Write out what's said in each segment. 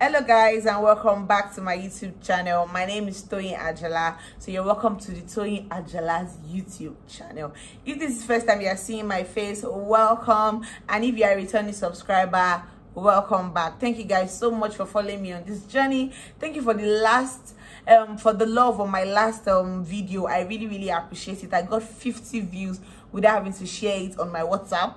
Hello guys, and welcome back to my YouTube channel. My name is Toyin Ajala. So you're welcome to the Toyin Ajala's YouTube channel. If this is the first time you are seeing my face, welcome. And if you are a returning subscriber, welcome back. Thank you guys so much for following me on this journey. Thank you for the love of my last video. I really appreciate it. I got 50 views without having to share it on my WhatsApp.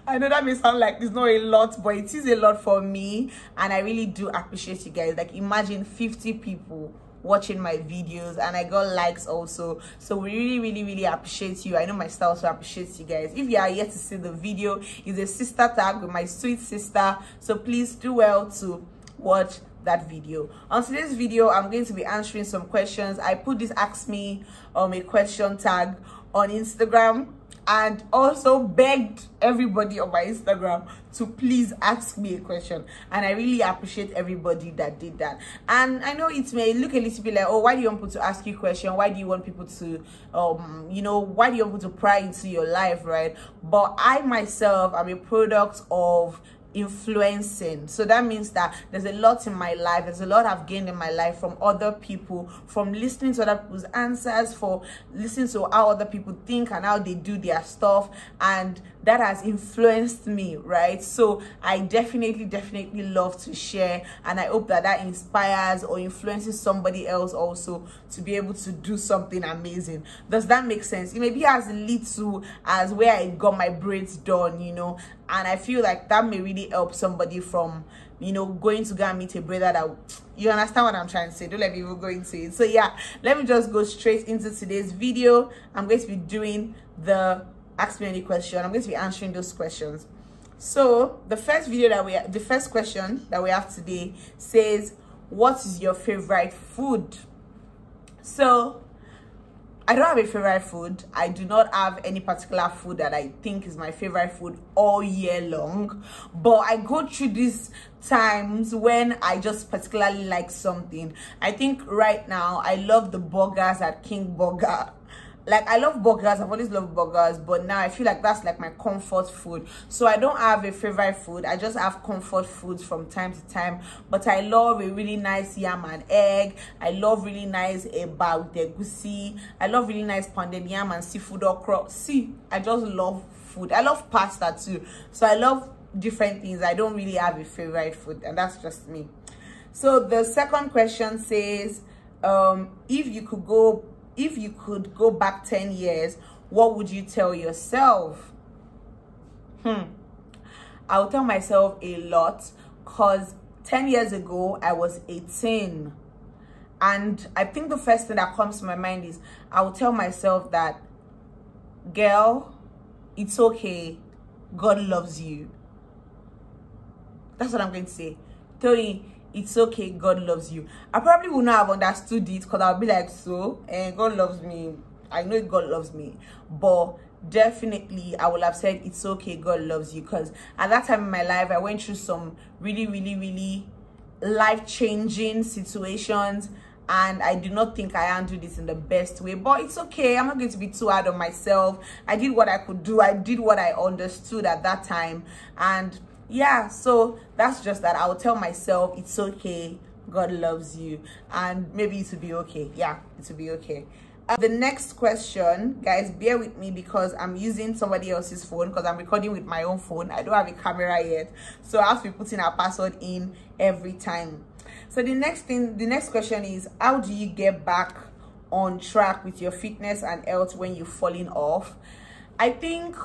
I know that may sound like it's not a lot, but it is a lot for me, and I really do appreciate you guys. Like, imagine 50 people watching my videos, and I got likes also. So we really appreciate you. I know my style also appreciates you guys. If you are yet to see the video, it's a sister tag with my sweet sister, so please do well to watch that video. On today's video, I'm going to be answering some questions. I put this ask me a question tag on Instagram, and also begged everybody on my Instagram to please ask me a question, and I really appreciate everybody that did that. And I know it may look a little bit like, oh, why do you want people to ask you a question? Why do you want people to why do you want people to pry into your life, right? But I myself am a product of influencing. So that means that there's a lot in my life, there's a lot I've gained in my life from other people, from listening to other people's answers, for listening to how other people think and how they do their stuff, and that has influenced me, right? So I definitely love to share, and I hope that that inspires or influences somebody else also to be able to do something amazing. Does that make sense? It may be as little as where I got my braids done, and I feel like that may really help somebody from going to go and meet a brother that, you understand what I'm trying to say. Don't let me even go into it. So yeah, let me just go straight into today's video. I'm going to be doing the ask me any question. I'm going to be answering those questions. So the first question that we have today says, what is your favorite food? So I don't have a favorite food. I do not have any particular food that I think is my favorite food all year long, but I go through these times when I just particularly like something. I think right now I love the burgers at King Burger. Like, I love burgers, I've always loved burgers, but now I feel like that's like my comfort food. So I don't have a favorite food, I just have comfort foods from time to time. But I love a really nice yam and egg. I love really nice eba with egusi. I love really nice pounded yam and seafood okra. See, I just love food. I love pasta too. So I love different things. I don't really have a favorite food, and that's just me. So the second question says, if you could go back 10 years, what would you tell yourself? I would tell myself a lot, because 10 years ago, I was 18. And I think the first thing that comes to my mind is, I would tell myself that, girl, it's okay. God loves you. That's what I'm going to say. Tony, it's okay, God loves you. I probably would not have understood it, because I'll be like, so, and God loves me. I know God loves me. But definitely I would have said, it's okay, God loves you. Because at that time in my life, I went through some really life-changing situations, and I do not think I handled this in the best way. But it's okay. I'm not going to be too hard on myself. I did what I could do. I did what I understood at that time. And yeah, so that's just that. I will tell myself, it's okay, God loves you, and maybe it will be okay. Yeah, it will be okay. The next question, guys, bear with me, because I'm using somebody else's phone, because I'm recording with my own phone. I don't have a camera yet, so I have to be putting a password in every time. So the next question is, how do you get back on track with your fitness and health when you've fallen off? I think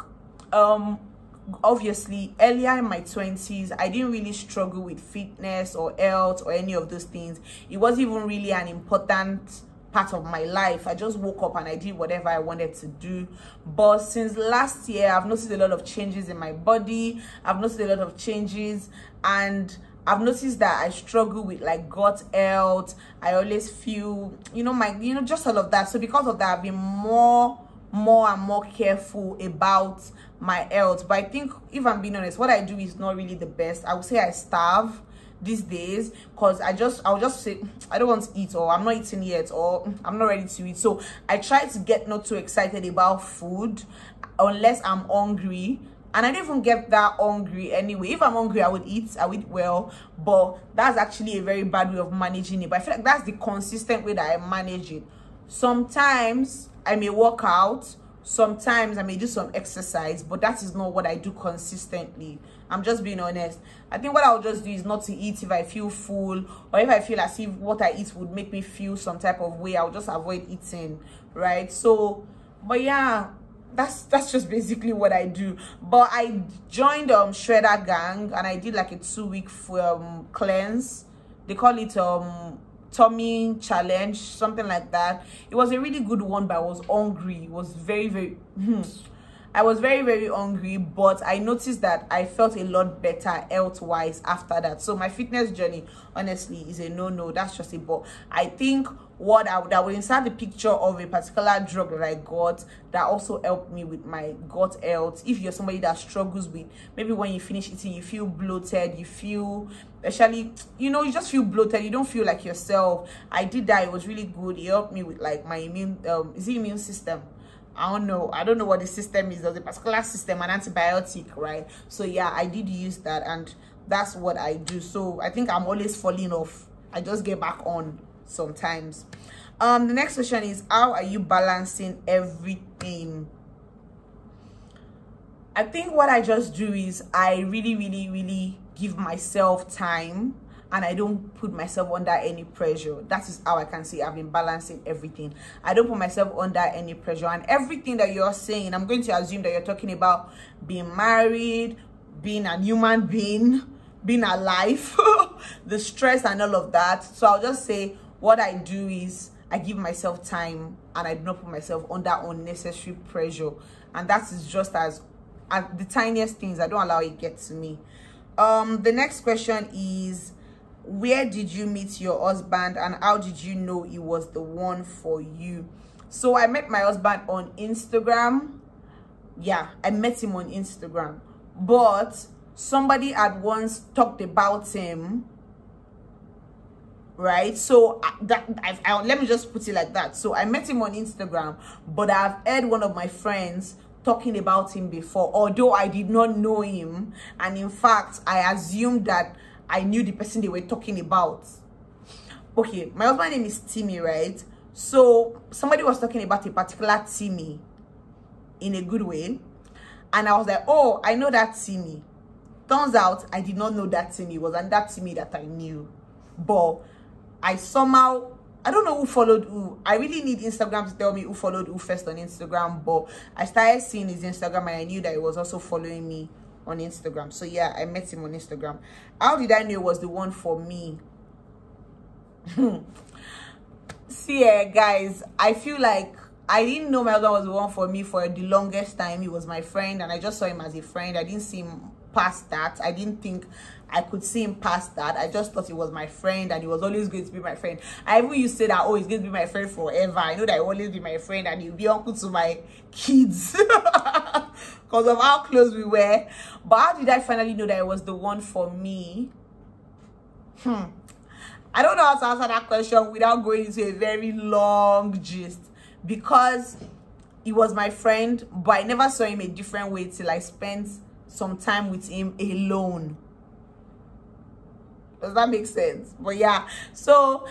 obviously earlier in my 20s, I didn't really struggle with fitness or health or any of those things. It wasn't even really an important part of my life. I just woke up and I did whatever I wanted to do. But since last year, I've noticed a lot of changes in my body. I've noticed a lot of changes, and I've noticed that I struggle with like gut health. I always feel, just all of that. So because of that, I've been more and more careful about my health. But I think, if I'm being honest, what I do is not really the best. I would say I starve these days, because I'll just say I don't want to eat, or I'm not eating yet, or I'm not ready to eat. So I try to get not too excited about food unless I'm hungry, and I don't even get that hungry anyway. If I'm hungry, I would eat well, but that's actually a very bad way of managing it. But I feel like that's the consistent way that I manage it. Sometimes I may work out, sometimes I may do some exercise, but that is not what I do consistently. I'm just being honest. I think what I'll just do is not to eat if I feel full, or if I feel as if what I eat would make me feel some type of way, I'll just avoid eating, right? So, but yeah, that's just basically what I do. But I joined Shredder Gang, and I did like a 2-week cleanse. They call it tummy challenge, something like that. It was a really good one, but I was hungry. It was very I was very hungry, but I noticed that I felt a lot better health-wise after that. So my fitness journey, honestly, is a no. That's just it. But I think what I would insert the picture of a particular drug that I got that also helped me with my gut health. If you're somebody that struggles with, maybe when you finish eating, you feel bloated, you feel, especially, you know, you just feel bloated, you don't feel like yourself. I did that. It was really good. It helped me with like my immune system. I don't know what the system is. There's a particular system, an antibiotic, right? So yeah, I did use that, and that's what I do. So I think I'm always falling off. I just get back on sometimes. The next question is, how are you balancing everything? I think what I just do is I really give myself time, and I don't put myself under any pressure. That is how I can say I've been balancing everything. I don't put myself under any pressure. And everything that you're saying, I'm going to assume that you're talking about being married, being a human being, being alive, the stress and all of that. So I'll just say what I do is I give myself time, and I do not put myself under unnecessary pressure. And that is just as the tiniest things. I don't allow it get to me. The next question is, where did you meet your husband, and how did you know he was the one for you? So I met my husband on Instagram. Yeah, I met him on Instagram, but somebody had once talked about him, right? So let me just put it like that. So I met him on Instagram, but I've heard one of my friends talking about him before, although I did not know him. And in fact, I assumed that I knew the person they were talking about. Okay, my husband's name is Timmy, right? So somebody was talking about a particular Timmy in a good way, and I was like, oh, I know that Timmy. Turns out I did not know that Timmy. It wasn't that Timmy that I knew, but I somehow, I don't know who followed who. I really need Instagram to tell me who followed who first on Instagram, but I started seeing his Instagram, and I knew that he was also following me on Instagram. So yeah, I met him on Instagram. How did I know it was the one for me? See, guys, I feel like I didn't know my husband was the one for me for the longest time. He was my friend, and I just saw him as a friend. I didn't see him past that. I didn't think I could see him past that. I just thought he was my friend, and he was always going to be my friend. I even used to say that, oh, he's going to be my friend forever. I know that he'll always be my friend, and he'll be uncle to my kids because of how close we were. But how did I finally know that it was the one for me? I don't know how to answer that question without going into a very long gist, because he was my friend, but I never saw him a different way till I spent some time with him alone. Does that make sense? But yeah, so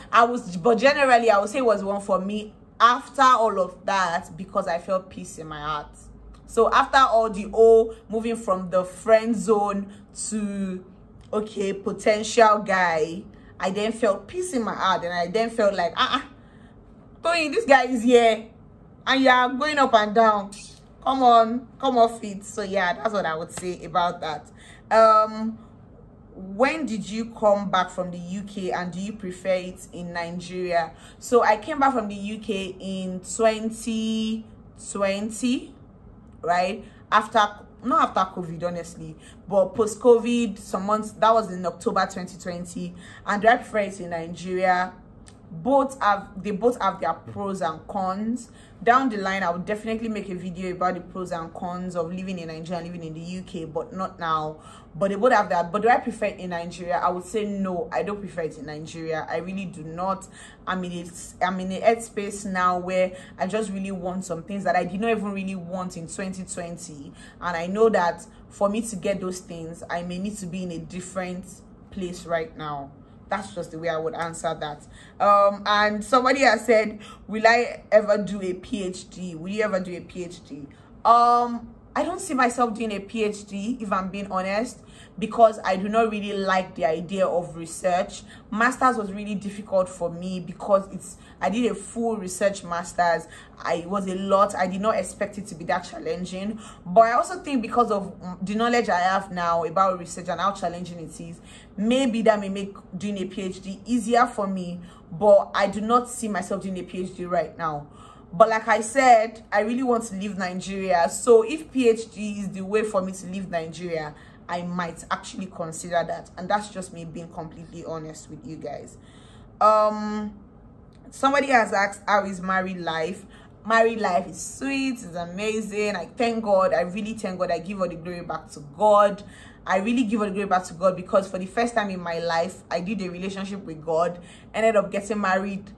but generally I would say it was one for me after all of that, because I felt peace in my heart. So after all the moving from the friend zone to, okay, potential guy, I then felt peace in my heart, and I then felt like, Tony, this guy is here, and you are going up and down. Come on, come off it. So yeah, that's what I would say about that. When did you come back from the UK, and do you prefer it in Nigeria? So I came back from the UK in 2020, right? Not after COVID, honestly, but post-COVID, some months. That was in October 2020. And do I prefer it in Nigeria? they both have their pros and cons. Down the line, I would definitely make a video about the pros and cons of living in Nigeria and living in the UK, but not now. But they both have that. But do I prefer it in Nigeria? I would say no, I don't prefer it in Nigeria. I really do not. I'm in a headspace now where I just really want some things that I did not even really want in 2020, and I know that for me to get those things, I may need to be in a different place right now. That's just the way I would answer that. And somebody has said, will I ever do a PhD? Will you ever do a PhD? I don't see myself doing a PhD, if I'm being honest, because I do not really like the idea of research. Masters was really difficult for me because I did a full research masters. It was a lot. I did not expect it to be that challenging, but I also think because of the knowledge I have now about research and how challenging it is, maybe that may make doing a PhD easier for me, but I do not see myself doing a PhD right now. But like I said, I really want to leave Nigeria. So if PhD is the way for me to leave Nigeria, I might actually consider that. And that's just me being completely honest with you guys. Somebody has asked, how is married life? Married life is sweet, it's amazing. I thank God. I really thank God. I give all the glory back to God. I really give all the glory back to God, because for the first time in my life, I did a relationship with God, ended up getting married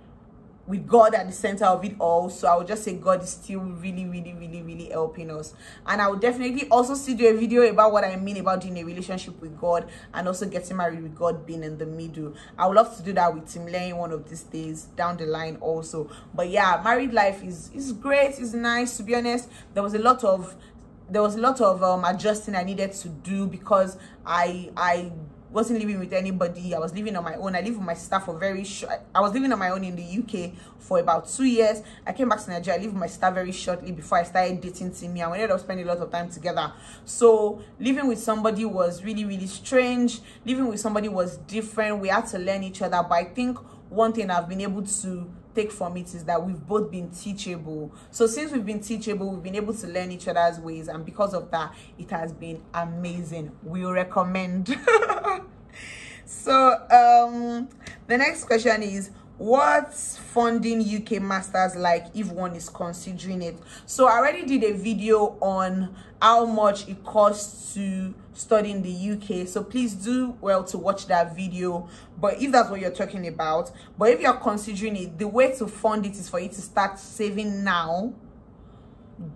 with God at the center of it all. So I would just say God is still really helping us. And I would definitely also still do a video about what I mean about doing a relationship with God and also getting married with God being in the middle. I would love to do that with Tim Lane one of these days down the line also. But yeah, married life is great, it's nice. To be honest, there was a lot of adjusting I needed to do, because I wasn't living with anybody. I was living on my own. I lived with my sister for very short. I was living on my own in the UK for about 2 years. I came back to Nigeria. I lived with my sister very shortly before I started dating Timmy, and we ended up spending a lot of time together. So living with somebody was really strange. Living with somebody was different. We had to learn each other. But I think one thing I've been able to take from it is that we've both been teachable. So since we've been teachable, we've been able to learn each other's ways, and because of that, it has been amazing. We recommend. So the next question is, what's funding UK masters like if one is considering it? So I already did a video on how much it costs to study in the UK, so please do well to watch that video. But if that's what you're talking about, but if you're considering it, the way to fund it is for you to start saving now.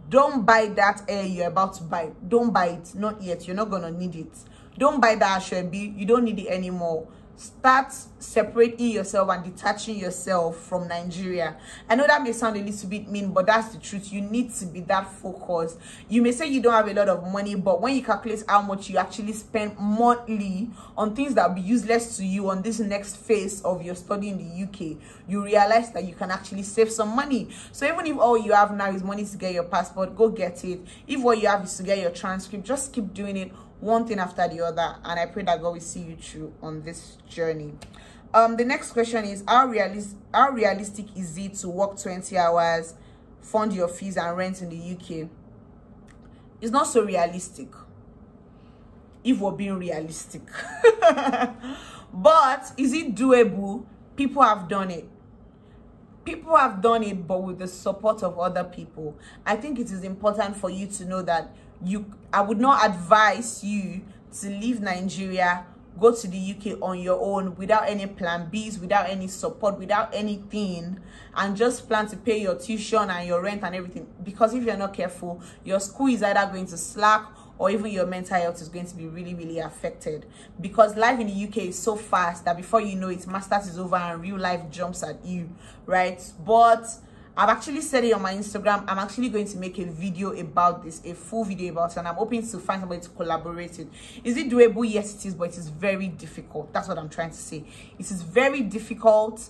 Don't buy that air you're about to buy. Don't buy it, not yet. You're not gonna need it. Don't buy that Ashwebi. You don't need it anymore. Start separating yourself and detaching yourself from Nigeria. I know that may sound a little bit mean, but that's the truth. You need to be that focused. You may say you don't have a lot of money, but when you calculate how much you actually spend monthly on things that will be useless to you on this next phase of your study in the UK, you realize that you can actually save some money. So even if all you have now is money to get your passport, go get it. If what you have is to get your transcript, just keep doing it, one thing after the other, and I pray that God will see you through on this journey. The next question is, how realistic is it to work 20 hours, fund your fees and rent in the UK? It's not so realistic, if we're being realistic. But is it doable? People have done it. People have done it, but with the support of other people. I think it is important for you to know that I would not advise you to leave Nigeria, go to the UK on your own without any plan Bs, without any support, without anything, and just plan to pay your tuition and your rent and everything. Because if you're not careful, your school is either going to slack, or even your mental health is going to be really affected. Because life in the UK is so fast that before you know it, masters is over and real life jumps at you, right? But I've actually said it on my Instagram. I'm actually going to make a video about this, a full video about it, and I'm hoping to find somebody to collaborate with. Is it doable? Yes, it is, but it is very difficult. That's what I'm trying to say. It is very difficult,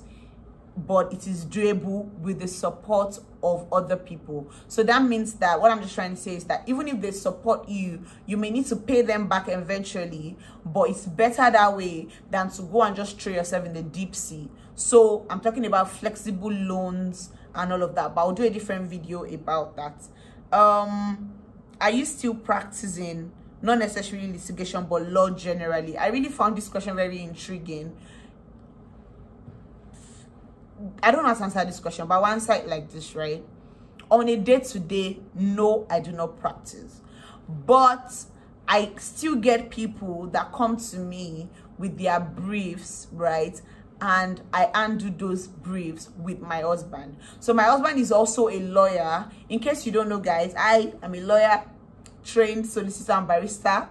but it is doable with the support of other people. So that means that what I'm just trying to say is that even if they support you, you may need to pay them back eventually, but it's better that way than to go and just throw yourself in the deep sea. So I'm talking about flexible loans and all of that, but I'll do a different video about that. Are you still practicing, not necessarily litigation, but law generally? I really found this question very intriguing. I don't know how to answer this question, but I'll answer it like this, right? On a day-to-day, no, I do not practice. But I still get people that come to me with their briefs, right? And I undo those briefs with my husband. So my husband is also a lawyer. In case you don't know, guys, I am a lawyer, trained solicitor and barrister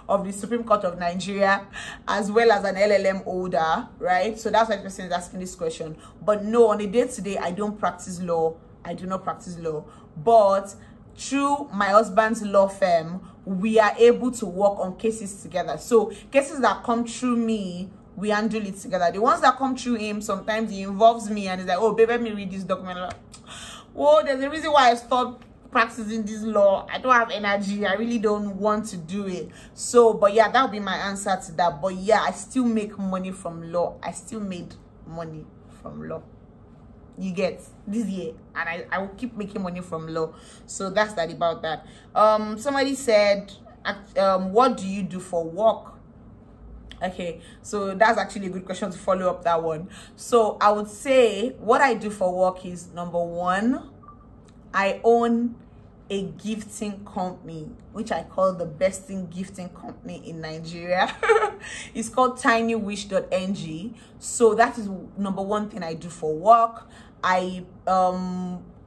of the Supreme Court of Nigeria, as well as an LLM holder, right? So that's why the person is asking this question. But no, on a day-to-day, I don't practice law. I do not practice law. But through my husband's law firm, we are able to work on cases together. So cases that come through me, we handle it together. The ones that come through him, sometimes he involves me and he's like, oh, babe, let me read this document. Like, whoa, there's a reason why I stopped practicing this law. I don't have energy. I really don't want to do it. So, but yeah, that would be my answer to that. But yeah, I still make money from law. I still made money from law. You get this year, and I will keep making money from law. So that's that about that. Somebody said, what do you do for work? Okay, so that's actually a good question to follow up that one. So I would say what I do for work is, number one, I own a gifting company, which I call the best in gifting company in Nigeria. It's called tinywish.ng. So that is number one thing I do for work. I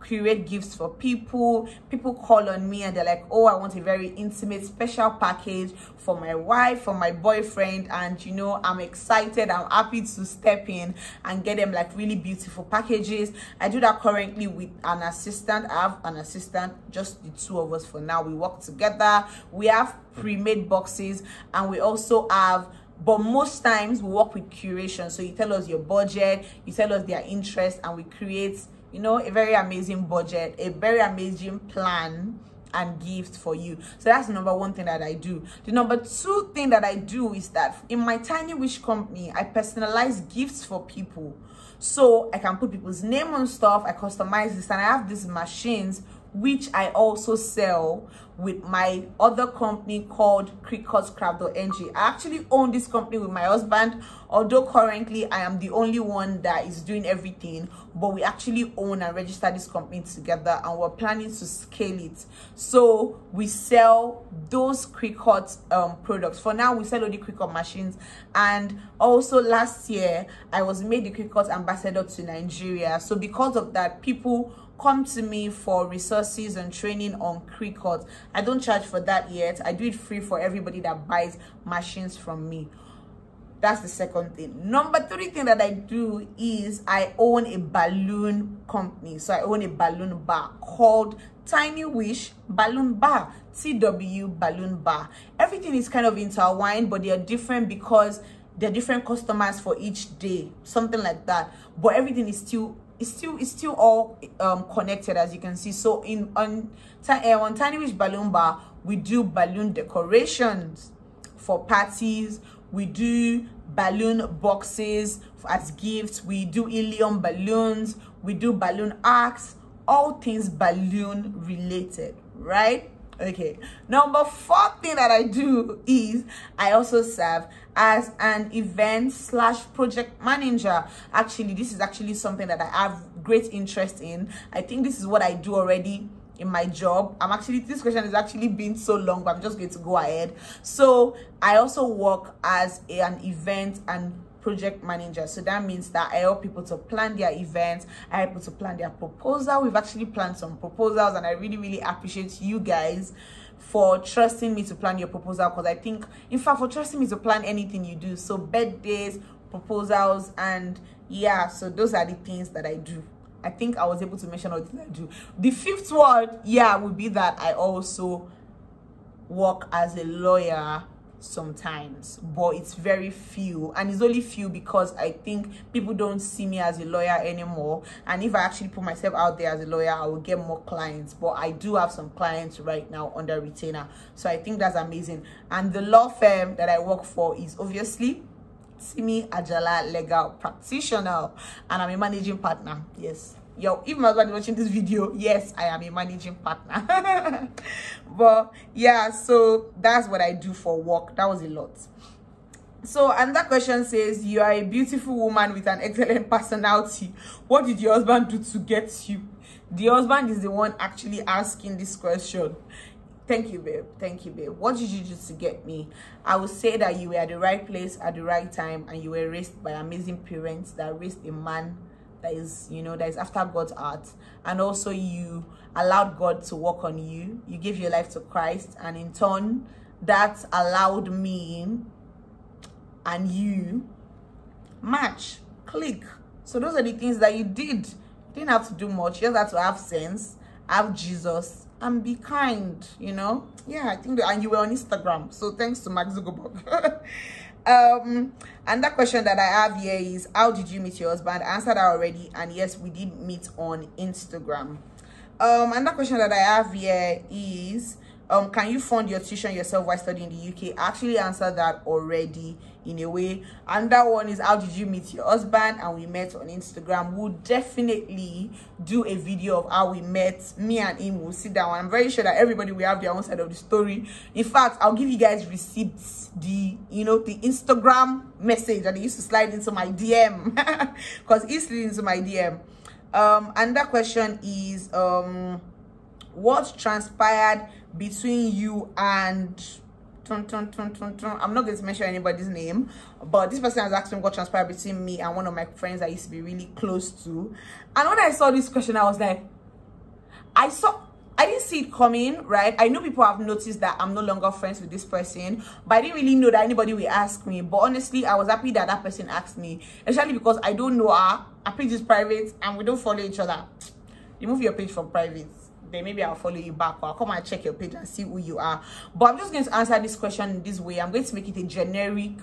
create gifts for people. People call on me and they're like, oh, I want a very intimate special package for my wife, for my boyfriend, and you know, I'm excited, I'm happy to step in and get them like really beautiful packages. I do that currently with an assistant. I have an assistant, just the two of us for now. We work together. We have pre-made boxes, and we also have, but most times we work with curation. So you tell us your budget, you tell us their interest, and we create, you know, a very amazing budget, a very amazing plan and gift for you. So that's the number one thing that I do. The number two thing that I do is that in my Tiny Wish company, I personalize gifts for people. So I can put people's name on stuff, I customize this, and I have these machines which I also sell with my other company called cricketcraft.ng. I actually own this company with my husband, although currently I am the only one that is doing everything, but we actually own and register this company together, and we're planning to scale it. So we sell those cricket products. For now, we sell only cricket machines, and also last year I was made the cricket ambassador to Nigeria. So because of that, people come to me for resources and training on cricket. I don't charge for that yet. I do it free for everybody that buys machines from me. That's the second thing. Number three thing that I do is I own a balloon company. So I own a balloon bar called Tiny Wish Balloon Bar, TW Balloon Bar. Everything is kind of intertwined, but they are different because they're different customers for each day, something like that. But everything is still all connected, as you can see. So on Tiny Wish Balloon Bar, we do balloon decorations for parties, we do balloon boxes as gifts, we do helium balloons, we do balloon arcs, all things balloon related, right? Okay, number four thing that I do is I also serve as an event/project manager. Actually, this is actually something that I have great interest in. I think this is what I do already in my job. This question has actually been so long, but I'm just going to go ahead. So I also work as an event and project manager. So that means that I help people to plan their events, I help people to plan their proposal. We've actually planned some proposals, and I really appreciate you guys for trusting me to plan your proposal, because I think, in fact, for trusting me to plan anything you do. So birthdays, proposals, and yeah, so those are the things that I do. I think I was able to mention all the things I do. The fifth one, yeah, would be that I also work as a lawyer sometimes, but it's very few, and it's only few because I think people don't see me as a lawyer anymore. And if I actually put myself out there as a lawyer, I will get more clients. But I do have some clients right now under retainer, so I think that's amazing. And the law firm that I work for is obviously Simi Ajala Legal Practitioner, and I'm a managing partner. Yes, yo, if my husband is watching this video, yes, I am a managing partner. But yeah, so that's what I do for work. That was a lot. So, and that question says, you are a beautiful woman with an excellent personality. What did your husband do to get you? The husband is the one actually asking this question. Thank you, babe. Thank you, babe. What did you do to get me? I would say that you were at the right place at the right time, and you were raised by amazing parents that raised a man that is, you know, that is after God's heart. And also you allowed God to work on you. You gave your life to Christ, and in turn, that allowed me and you match, click. So those are the things that you did. You didn't have to do much. You just had to have sense, have Jesus, and be kind, you know. Yeah, I think and you were on Instagram, so thanks to Mark Zuckerberg. And that question that I have here is, how did you meet your husband? I answered that already, and yes, we did meet on Instagram. And that question that I have here is, can you fund your tuition yourself while studying in the UK? I actually answered that already in a way. And that one is, how did you meet your husband? And we met on Instagram. We'll definitely do a video of how we met. Me and him will sit down. I'm very sure that everybody will have their own side of the story. In fact, I'll give you guys receipts, the Instagram message that they used to slide into my DM, because he slid into my DM. And that question is, what transpired between you and I'm not going to mention anybody's name, but this person has asked me what transpired between me and one of my friends I used to be really close to. And when I saw this question, I was like, I didn't see it coming, right? I know people have noticed that I'm no longer friends with this person, but I didn't really know that anybody would ask me. But honestly, I was happy that that person asked me, especially because I don't know her. Her page is private and we don't follow each other. Remove your page from private. Then maybe I'll follow you back, or I'll come and check your page and see who you are. But I'm just going to answer this question in this way. I'm going to make it a generic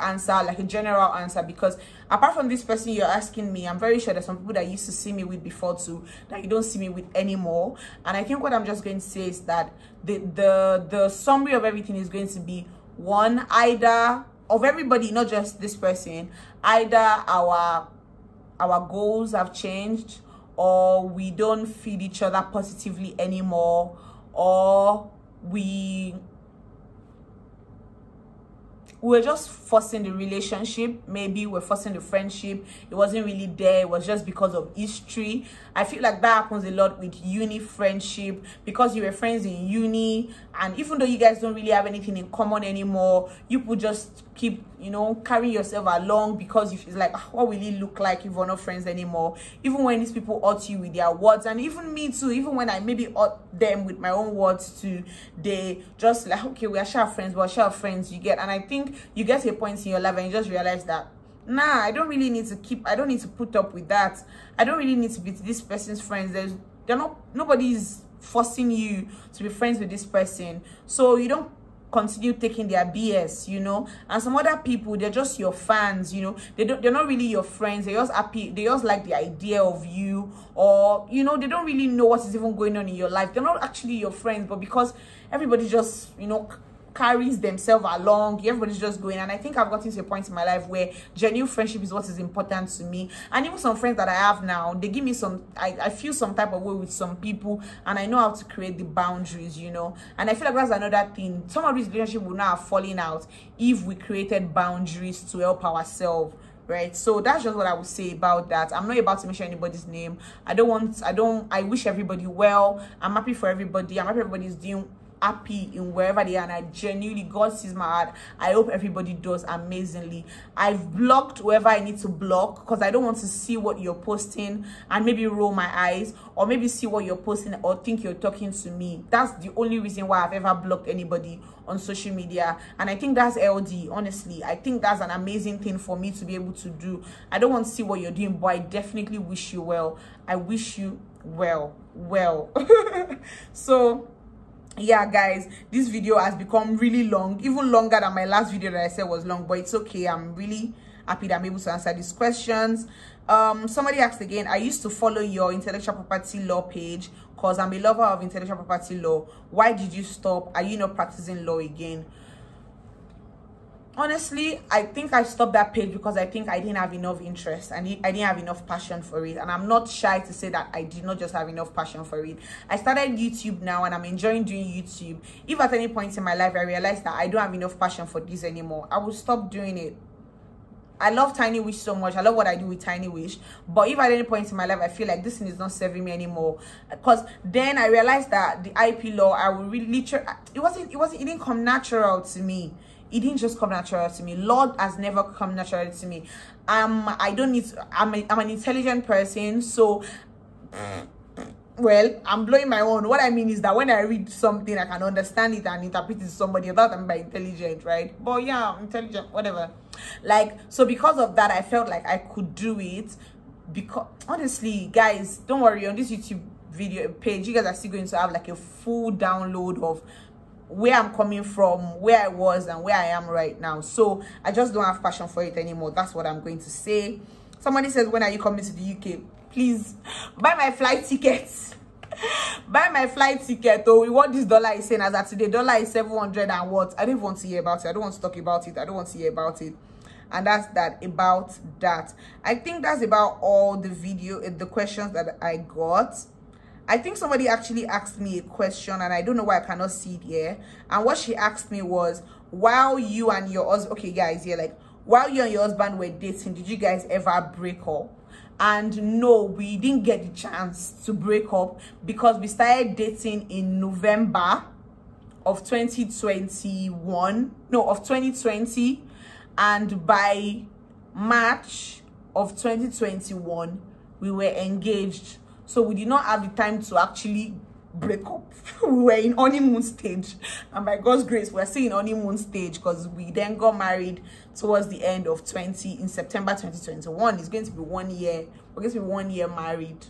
answer, like a general answer, because apart from this person you're asking me, I'm very sure there's some people that used to see me with before too that you don't see me with anymore. And I think what I'm just going to say is that the summary of everything is going to be, one, either of everybody, not just this person, either our goals have changed, or we don't feed each other positively anymore, or we're just forcing the relationship. Maybe we're forcing the friendship. It wasn't really there. It was just because of history. I feel like that happens a lot with uni friendship, because you were friends in uni, and even though you guys don't really have anything in common anymore, you could just keep, carrying yourself along, because it's like, what will it look like if we're not friends anymore? Even when these people hurt you with their words, and even me too, even when I maybe hurt them with my own words too, they just like, okay, we are sure friends, but share friends, you get. And I think you get to a point in your life and you just realize that, nah, I don't need to put up with that. I don't really need to be this person's friends. Nobody's forcing you to be friends with this person, so you don't continue taking their BS, and some other people, they're just your fans, they're not really your friends. They're just happy, they just like the idea of you, or they don't really know what is even going on in your life. They're not actually your friends, but because everybody just carries themselves along, everybody's just going. And I think I've gotten to a point in my life where genuine friendship is what is important to me. And even some friends that I have now, they give me some, I feel some type of way with some people, and I know how to create the boundaries, and I feel like that's another thing. Some of these relationships would not have fallen out if we created boundaries to help ourselves, right? So that's just what I would say about that. I'm not about to mention anybody's name. I wish everybody well. I'm happy for everybody. I'm happy everybody's doing happy in wherever they are, and I genuinely, God sees my heart, I hope everybody does amazingly. I've blocked whoever I need to block, because I don't want to see what you're posting and maybe roll my eyes, or maybe see what you're posting or think you're talking to me. That's the only reason why I've ever blocked anybody on social media. And I think that's LD. Honestly, I think that's an amazing thing for me to be able to do. I don't want to see what you're doing, but I definitely wish you well. I wish you well. So yeah, guys, this video has become really long, even longer than my last video that I said was long, but it's okay. I'm really happy that I'm able to answer these questions. Somebody asked again, I used to follow your intellectual property law page because I'm a lover of intellectual property law. Why did you stop? Are you not practicing law again? honestly, I think I stopped that page because I think I didn't have enough interest and I didn't have enough passion for it. And I'm not shy to say that I did not just have enough passion for it. I started YouTube now and I'm enjoying doing YouTube. If at any point in my life I realized that I don't have enough passion for this anymore, I will stop doing it. I love Tiny Wish so much. I love what I do with Tiny Wish. But if at any point in my life I feel like this thing is not serving me anymore, because then I realized that the IP law, I will really literally, it didn't come natural to me. It didn't just come natural to me. Law has never come natural to me. I don't need to, I'm an intelligent person, so well, I'm blowing my own. What I mean is that when I read something, I can understand it and interpret it to somebody without I'm by intelligent, right? But yeah, I'm intelligent, whatever. Like, so because of that, I felt like I could do it. Because honestly, guys, don't worry, on this YouTube video page, you guys are still going to have like a full download of where I'm coming from, where I was, and where I am right now. So I just don't have passion for it anymore. That's what I'm going to say. Somebody says, when are you coming to the UK? Please buy my flight tickets. Buy my flight ticket. Oh, what this dollar is saying as at today, dollar is 700 and what? I don't want to hear about it. I don't want to talk about it. I don't want to hear about it. And that's that about that. I think that's about all the questions that I got. I think somebody actually asked me a question and I don't know why I cannot see it here. And what she asked me was, while you and your husband, okay guys, yeah, like while you and your husband were dating, did you guys ever break up? And no, we didn't get the chance to break up because we started dating in November of 2020, and by March of 2021 we were engaged. So we did not have the time to actually break up. We were in honeymoon stage, and by God's grace we're still in honeymoon stage because we then got married towards the end of in September 2021. It's going to be 1 year. We're going to be 1 year married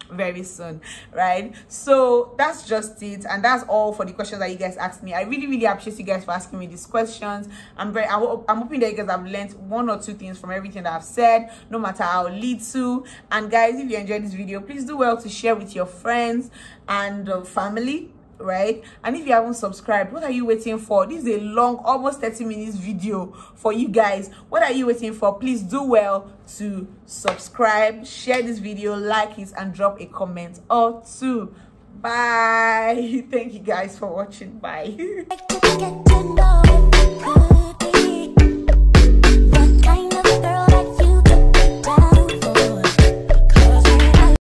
very soon, right? So that's just it, and that's all for the questions that you guys asked me. I really appreciate you guys for asking me these questions. I'm hoping that you guys have learned 1 or 2 things from everything that I've said, no matter how little. And guys, if you enjoyed this video, please do well to share with your friends and family, right? And if you haven't subscribed, what are you waiting for? This is a long, almost 30 minutes video for you guys. What are you waiting for? Please do well to subscribe, share this video, like it, and drop a comment or 2. Bye. Thank you guys for watching. Bye.